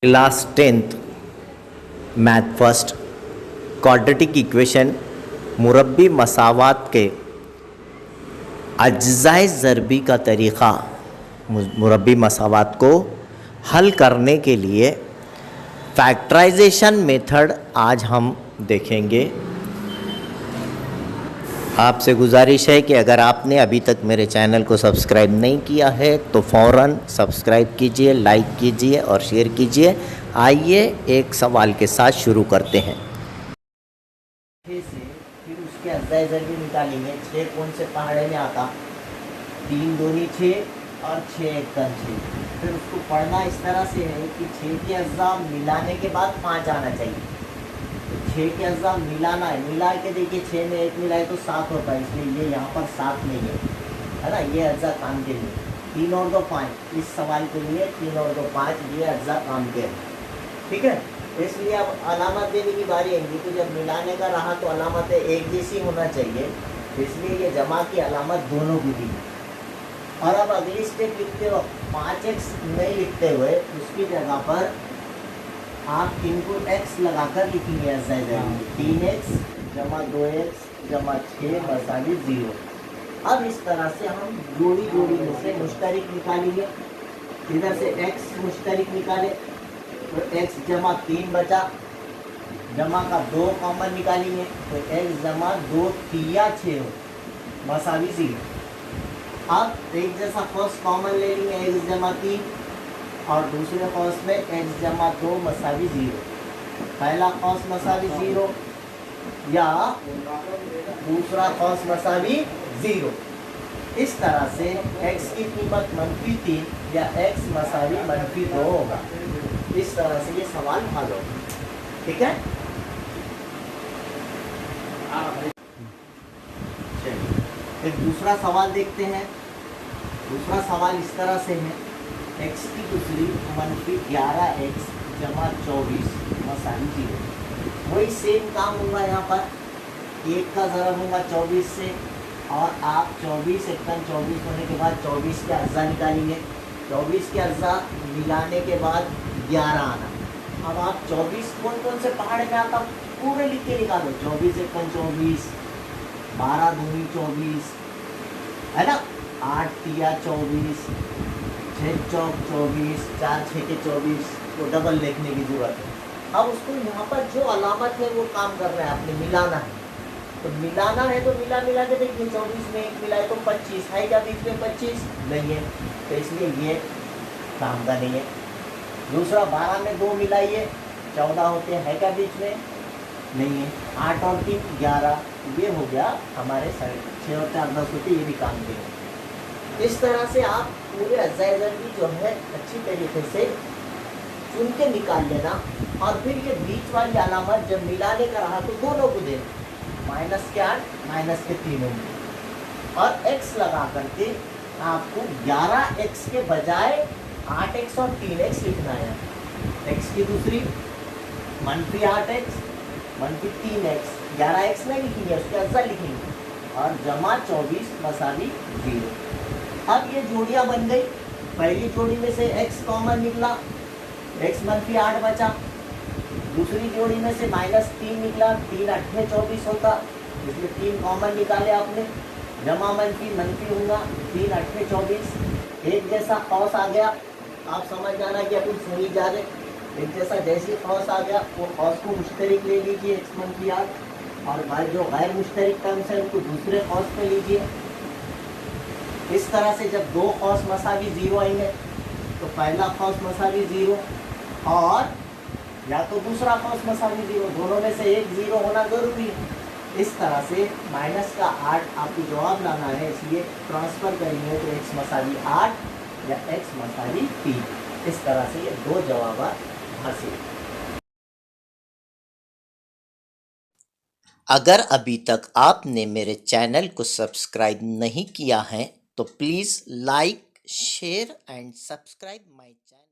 Class 10th math first quadratic equation मुरब्बी मसावात के अज्ज़ाए ज़रबी का तरीक़ा, मुरब्बी मसावात को हल करने के लिए फैक्टराइजेशन मेथड आज हम देखेंगे। आपसे गुजारिश है कि अगर आपने अभी तक मेरे चैनल को सब्सक्राइब नहीं किया है तो फ़ौरन सब्सक्राइब कीजिए, लाइक कीजिए और शेयर कीजिए। आइए एक सवाल के साथ शुरू करते हैं। से फिर उसके अज्जाए ज़रबी निकालेंगे। 6 कौन से पहाड़े में आता, 3 दूनी 6 और 6 एक 6। फिर उसको पढ़ना इस तरह से है कि 6 के अज्जा मिलाने के बाद 5 आना चाहिए। तो 6 के अज्जा मिलाना है, मिला के देखिए 6 में 1 मिलाए तो 7 होता है, इसलिए ये यहाँ पर 7 नहीं है ना। ये अज्जा काम के लिए 3 और 2 5, इस सवाल के लिए 3 और 2 5 ये अज्जा काम के हैं, ठीक है। इसलिए अब अलामत देने की बारी आएगी। तो जब मिलाने का रहा तो अलामतें एक जैसी होना चाहिए, इसलिए ये जमा की अलामत दोनों की दी। और अब अगली स्टेप लिखते वक्त 5x नहीं लिखते हुए उसकी जगह पर आप इनको x लगाकर लिखेंगे। अज्जाए ज़रबी 3x जमा 2x जमा 6 मसावी 0। अब इस तरह से हम जोड़ी जोड़ी में से मुश्तरिक निकालेंगे। इधर से x मुश्तरिक निकाले तो x जमा 3 बचा, जमा का 2 कॉमन निकालेंगे तो x जमा 2 3 6 मसावी 0। अब एक जैसा फर्स्ट कॉमन ले लेंगे, x जमा 3 और दूसरे कौस में x जमा 2 मसावी 0। पहला कौस मसावी 0 या दूसरा कौस मसावी 0। इस तरह से x की कीमत -3 या x मसावी -2 होगा। इस तरह से ये सवाल हल होगा, ठीक है। चलिए एक दूसरा सवाल देखते हैं। दूसरा सवाल इस तरह से है, x की दूसरी -11x जमा 24 मसावी 0। वही सेम काम होगा। यहाँ पर 1 का ज़रब होगा 24 से और आप 24 एकन 24 होने के बाद 24 के अज्जा निकालेंगे। 24 के अज्जा मिलाने के बाद 11 आना। अब आप 24 कौन कौन से पहाड़ में आता पूरे लिख के निकालो। 24 एकन 24, 12 दूनी 24 है ना, 8 तिया 24, 6 चौक 24, 4 6 के 24 को डबल लिखने की ज़रूरत है। अब उसको यहाँ पर जो अलामत है वो काम करना है, आपने मिलाना है। तो मिलाना है तो मिला मिला के देखिए 24 में 1 मिलाए तो 25 है क्या बीच में? 25 नहीं है, तो इसलिए ये काम का नहीं है। दूसरा 12 में 2 मिलाइए 14 होते हैं, है क्या बीच में? नहीं है। 8 और 3 11, ये हो गया हमारे साइड। 6 और 4 10 होते, ये भी काम के हैं। इस तरह से आप पूरे अज्जाए ज़रबी जो है अच्छी तरीके से चुन के निकाल लेना। और फिर ये बीच वाली अलामत जब मिलाने का रहा तो दोनों को देना, -8 -3 होंगे और x लगा करके आपको 11x के बजाय 8x और 3x लिखना है। x की दूसरी -8x -3x, 11x नहीं लिखेंगे, उसके अज्जा लिखेंगे और जमा 24 मसावी 0। अब ये जोड़ियाँ बन गई। पहली जोड़ी में से x कॉमन निकला, x -8 बचा। दूसरी जोड़ी में से -3 निकला, 3 8 24 होता, इसलिए 3 कॉमन निकाले आपने। जमा मनफी होगा, 3 8 24। एक जैसा कौस आ गया, आप समझ जाना कि अपन सही जा रहे। एक जैसा जैसे कौस आ गया वो कौस को मुश्तरिक ले लीजिए x -8 और भाई जो गैर मुश्तरिक टर्म्स है उनको दूसरे कौस पे लीजिए। इस तरह से जब 2 कौस मसावी 0 आएंगे तो पहला कौस मसावी 0 और या तो दूसरा कौस मसावी 0, दोनों में से एक 0 होना ज़रूरी है। इस तरह से -8 आपको जवाब लाना है, इसलिए ट्रांसफ़र करेंगे तो x मसावी 8 या x मसावी 3। इस तरह से ये 2 जवाब हासिल। अगर अभी तक आपने मेरे चैनल को सब्सक्राइब नहीं किया है तो please like, share and subscribe my channel.